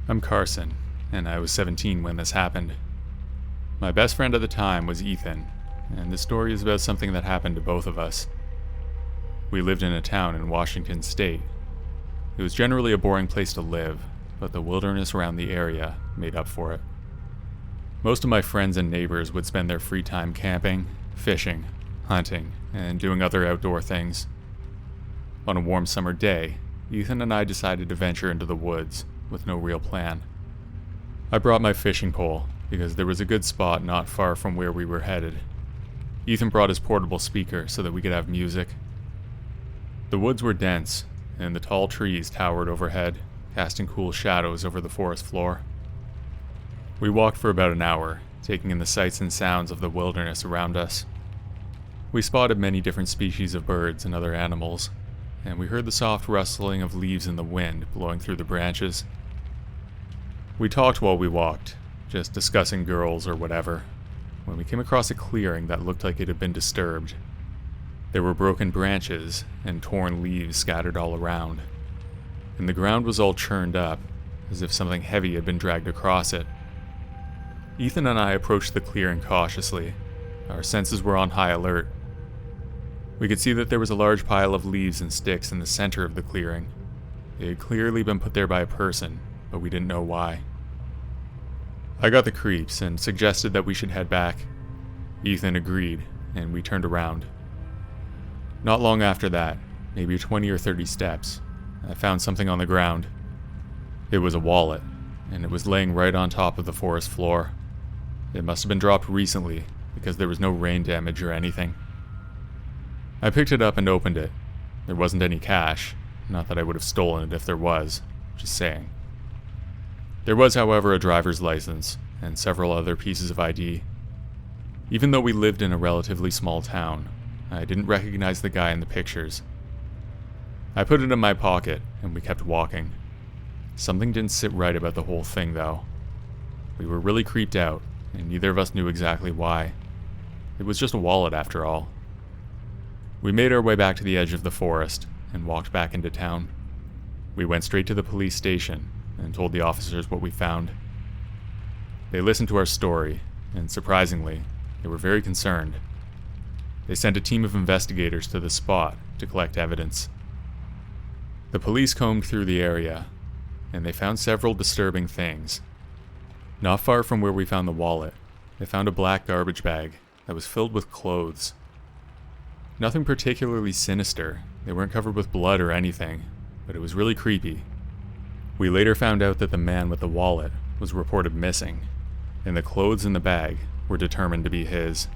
I'm Carson, and I was 17 when this happened. My best friend at the time was Ethan, and this story is about something that happened to both of us. We lived in a town in Washington State. It was generally a boring place to live, but the wilderness around the area made up for it. Most of my friends and neighbors would spend their free time camping, fishing, hunting, and doing other outdoor things. On a warm summer day, Ethan and I decided to venture into the woods with no real plan. I brought my fishing pole because there was a good spot not far from where we were headed. Ethan brought his portable speaker so that we could have music. The woods were dense, and the tall trees towered overhead, casting cool shadows over the forest floor. We walked for about an hour, taking in the sights and sounds of the wilderness around us. We spotted many different species of birds and other animals, and we heard the soft rustling of leaves in the wind blowing through the branches. We talked while we walked, just discussing girls or whatever, when we came across a clearing that looked like it had been disturbed. There were broken branches and torn leaves scattered all around, and the ground was all churned up, as if something heavy had been dragged across it. Ethan and I approached the clearing cautiously. Our senses were on high alert. We could see that there was a large pile of leaves and sticks in the center of the clearing. They had clearly been put there by a person, but we didn't know why. I got the creeps and suggested that we should head back. Ethan agreed, and we turned around. Not long after that, maybe 20 or 30 steps, I found something on the ground. It was a wallet, and it was laying right on top of the forest floor. It must have been dropped recently, because there was no rain damage or anything. I picked it up and opened it. There wasn't any cash, not that I would have stolen it if there was, just saying. There was, however, a driver's license, and several other pieces of ID. Even though we lived in a relatively small town, I didn't recognize the guy in the pictures. I put it in my pocket, and we kept walking. Something didn't sit right about the whole thing, though. We were really creeped out, and neither of us knew exactly why. It was just a wallet, after all. We made our way back to the edge of the forest, and walked back into town. We went straight to the police station, and told the officers what we found. They listened to our story, and surprisingly, they were very concerned. They sent a team of investigators to the spot to collect evidence. The police combed through the area, and they found several disturbing things. Not far from where we found the wallet, they found a black garbage bag that was filled with clothes. Nothing particularly sinister, they weren't covered with blood or anything, but it was really creepy. We later found out that the man with the wallet was reported missing, and the clothes in the bag were determined to be his.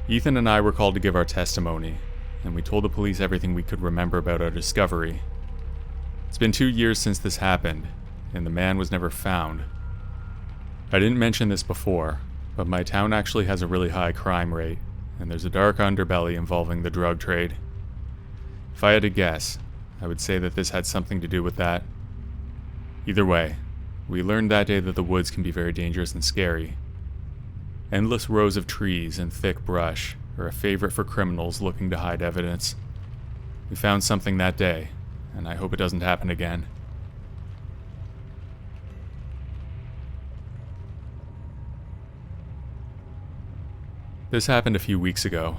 Ethan and I were called to give our testimony, and we told the police everything we could remember about our discovery. It's been 2 years since this happened, and the man was never found. I didn't mention this before, but my town actually has a really high crime rate, and there's a dark underbelly involving the drug trade. If I had to guess, I would say that this had something to do with that. Either way, we learned that day that the woods can be very dangerous and scary. Endless rows of trees and thick brush are a favorite for criminals looking to hide evidence. We found something that day, and I hope it doesn't happen again. This happened a few weeks ago.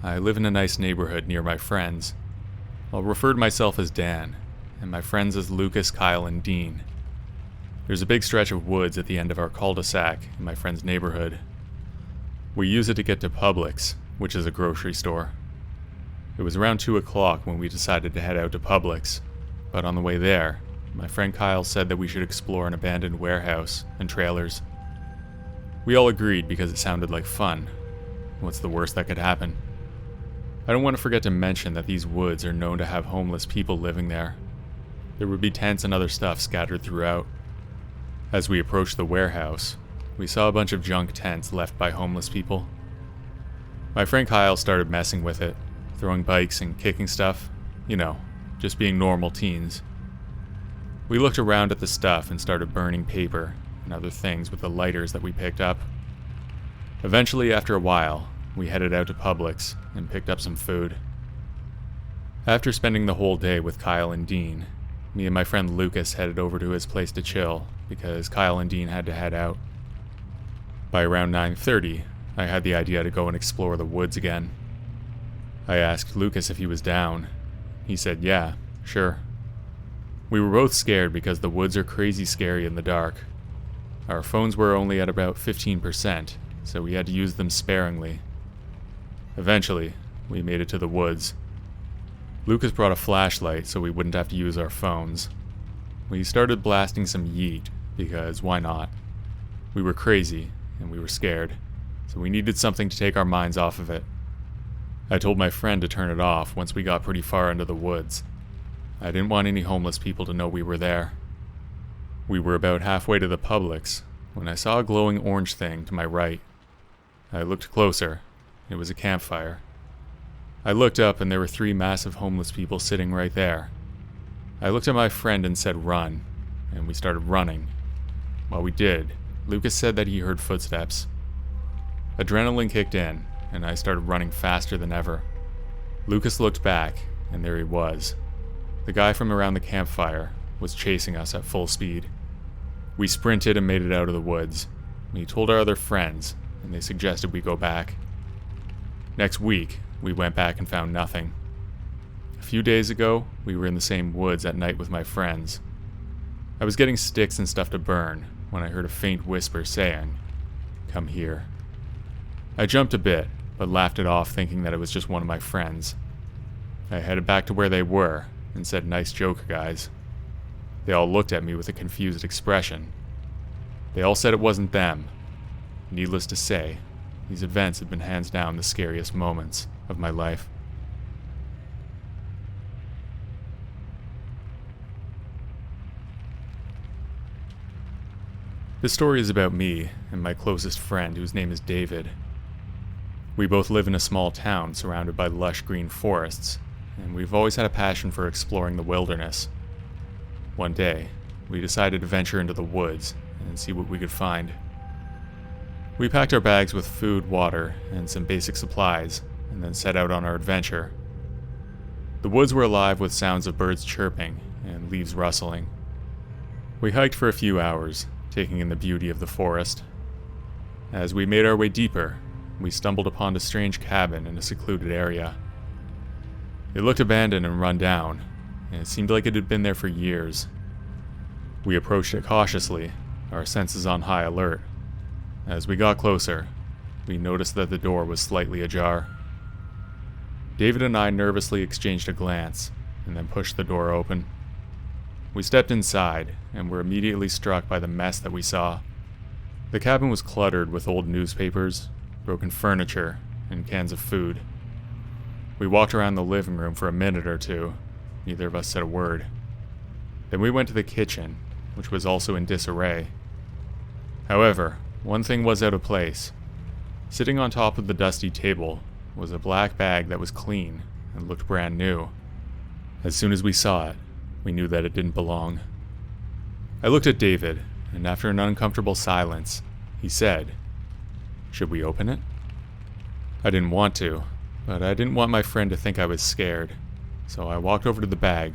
I live in a nice neighborhood near my friends. I'll refer to myself as Dan, and my friends as Lucas, Kyle, and Dean. There's a big stretch of woods at the end of our cul-de-sac in my friend's neighborhood. We use it to get to Publix, which is a grocery store. It was around 2 o'clock when we decided to head out to Publix, but on the way there, my friend Kyle said that we should explore an abandoned warehouse and trailers. We all agreed because it sounded like fun. What's the worst that could happen? I don't want to forget to mention that these woods are known to have homeless people living there. There would be tents and other stuff scattered throughout. As we approached the warehouse, we saw a bunch of junk tents left by homeless people. My friend Kyle started messing with it, throwing bikes and kicking stuff. You know, just being normal teens. We looked around at the stuff and started burning paper and other things with the lighters that we picked up. Eventually, after a while, we headed out to Publix and picked up some food. After spending the whole day with Kyle and Dean, me and my friend Lucas headed over to his place to chill because Kyle and Dean had to head out. By around 9:30, I had the idea to go and explore the woods again. I asked Lucas if he was down. He said, yeah, sure. We were both scared because the woods are crazy scary in the dark. Our phones were only at about 15%, so we had to use them sparingly. Eventually, we made it to the woods. Lucas brought a flashlight so we wouldn't have to use our phones. We started blasting some yeet, because why not? We were crazy, and we were scared, so we needed something to take our minds off of it. I told my friend to turn it off once we got pretty far into the woods. I didn't want any homeless people to know we were there. We were about halfway to the Publix when I saw a glowing orange thing to my right. I looked closer. It was a campfire. I looked up and there were 3 massive homeless people sitting right there. I looked at my friend and said run, and we started running. While we did, Lucas said that he heard footsteps. Adrenaline kicked in, and I started running faster than ever. Lucas looked back, and there he was. The guy from around the campfire was chasing us at full speed. We sprinted and made it out of the woods. We told our other friends, and they suggested we go back. Next week, we went back and found nothing. A few days ago, we were in the same woods at night with my friends. I was getting sticks and stuff to burn when I heard a faint whisper saying, "Come here." I jumped a bit, but laughed it off thinking that it was just one of my friends. I headed back to where they were and said, "Nice joke, guys." They all looked at me with a confused expression. They all said it wasn't them. Needless to say, these events had been hands down the scariest moments of my life. This story is about me and my closest friend, whose name is David. We both live in a small town surrounded by lush green forests, and we've always had a passion for exploring the wilderness. One day, we decided to venture into the woods and see what we could find. We packed our bags with food, water, and some basic supplies, and then set out on our adventure. The woods were alive with sounds of birds chirping and leaves rustling. We hiked for a few hours, taking in the beauty of the forest. As we made our way deeper, we stumbled upon a strange cabin in a secluded area. It looked abandoned and run down, and it seemed like it had been there for years. We approached it cautiously, our senses on high alert. As we got closer, we noticed that the door was slightly ajar. David and I nervously exchanged a glance, and then pushed the door open. We stepped inside, and were immediately struck by the mess that we saw. The cabin was cluttered with old newspapers, broken furniture, and cans of food. We walked around the living room for a minute or two. Neither of us said a word. Then we went to the kitchen, which was also in disarray. However, one thing was out of place. Sitting on top of the dusty table was a black bag that was clean and looked brand new. As soon as we saw it, we knew that it didn't belong. I looked at David, and after an uncomfortable silence, he said, "Should we open it?" I didn't want to, but I didn't want my friend to think I was scared, so I walked over to the bag,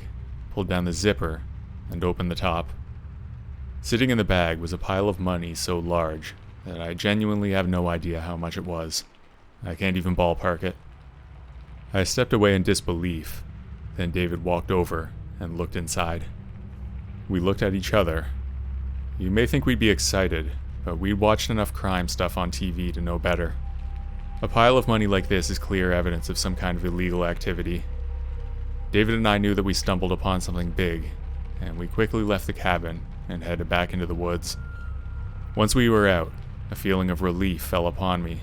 pulled down the zipper, and opened the top. Sitting in the bag was a pile of money so large that I genuinely have no idea how much it was. I can't even ballpark it. I stepped away in disbelief. Then David walked over and looked inside. We looked at each other. You may think we'd be excited, but we'd watched enough crime stuff on TV to know better. A pile of money like this is clear evidence of some kind of illegal activity. David and I knew that we stumbled upon something big, and we quickly left the cabin and headed back into the woods. Once we were out, a feeling of relief fell upon me.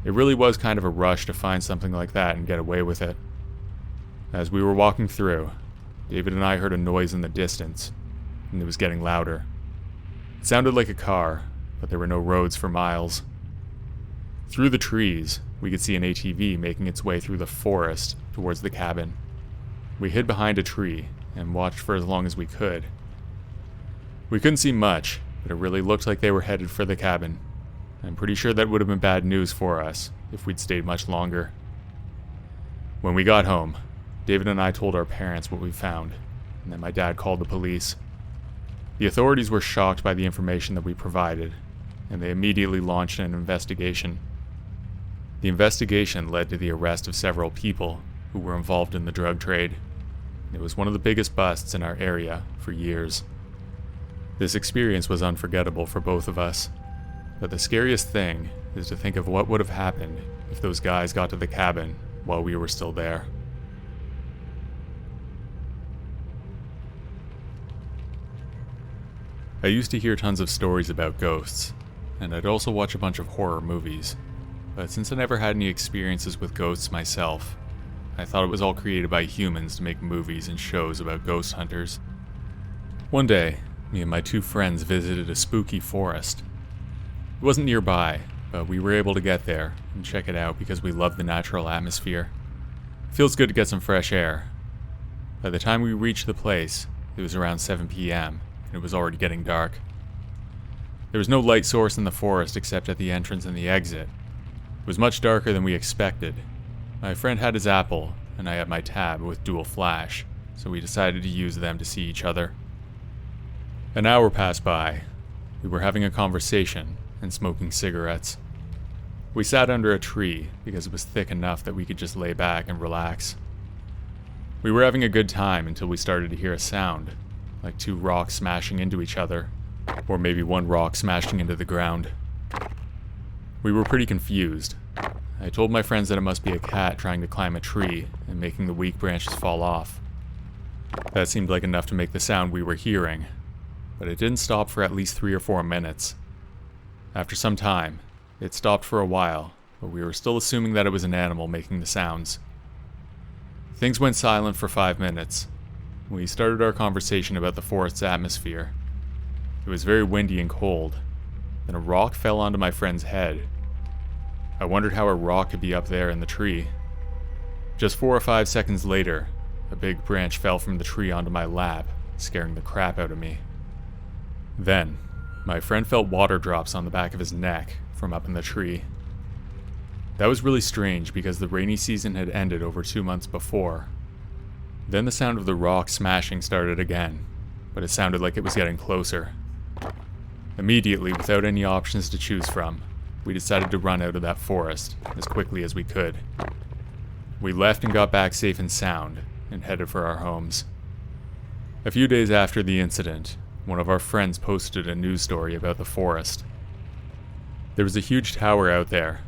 It really was kind of a rush to find something like that and get away with it. As we were walking through, David and I heard a noise in the distance, and it was getting louder. It sounded like a car, but there were no roads for miles. Through the trees, we could see an ATV making its way through the forest towards the cabin. We hid behind a tree and watched for as long as we could. We couldn't see much, but it really looked like they were headed for the cabin. I'm pretty sure that would have been bad news for us if we'd stayed much longer. When we got home, David and I told our parents what we found. and then my dad called the police. The authorities were shocked by the information that we provided, and they immediately launched an investigation. The investigation led to the arrest of several people who were involved in the drug trade. It was one of the biggest busts in our area for years. This experience was unforgettable for both of us, but the scariest thing is to think of what would have happened if those guys got to the cabin while we were still there. I used to hear tons of stories about ghosts, and I'd also watch a bunch of horror movies, but since I never had any experiences with ghosts myself, I thought it was all created by humans to make movies and shows about ghost hunters. One day, me and my two friends visited a spooky forest. It wasn't nearby, but we were able to get there and check it out because we love the natural atmosphere. It feels good to get some fresh air. By the time we reached the place, it was around 7 p.m., and it was already getting dark. There was no light source in the forest except at the entrance and the exit. It was much darker than we expected. My friend had his Apple, and I had my Tab with dual flash, so we decided to use them to see each other. An hour passed by. We were having a conversation and smoking cigarettes. We sat under a tree because it was thick enough that we could just lay back and relax. We were having a good time until we started to hear a sound, like two rocks smashing into each other, or maybe one rock smashing into the ground. We were pretty confused. I told my friends that it must be a cat trying to climb a tree and making the weak branches fall off. That seemed like enough to make the sound we were hearing, but it didn't stop for at least 3 or 4 minutes. After some time, it stopped for a while, but we were still assuming that it was an animal making the sounds. Things went silent for 5 minutes. We started our conversation about the forest's atmosphere. It was very windy and cold. Then a rock fell onto my friend's head. I wondered how a rock could be up there in the tree. Just 4 or 5 seconds later, a big branch fell from the tree onto my lap, scaring the crap out of me. Then, my friend felt water drops on the back of his neck from up in the tree. That was really strange because the rainy season had ended over 2 months before. Then the sound of the rock smashing started again, but it sounded like it was getting closer. Immediately, without any options to choose from, we decided to run out of that forest as quickly as we could. We left and got back safe and sound and headed for our homes. A few days after the incident, one of our friends posted a news story about the forest. There was a huge tower out there.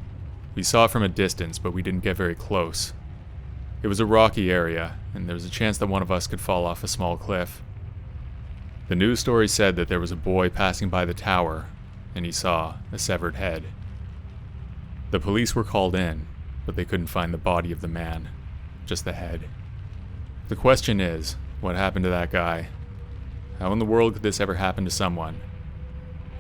We saw it from a distance, but we didn't get very close. It was a rocky area, and there was a chance that one of us could fall off a small cliff. The news story said that there was a boy passing by the tower, and he saw a severed head. The police were called in, but they couldn't find the body of the man, just the head. The question is, what happened to that guy? How in the world could this ever happen to someone?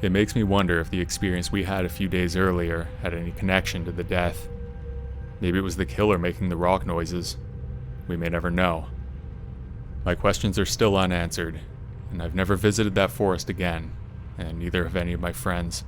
It makes me wonder if the experience we had a few days earlier had any connection to the death. Maybe it was the killer making the rock noises. We may never know. My questions are still unanswered, and I've never visited that forest again, and neither have any of my friends.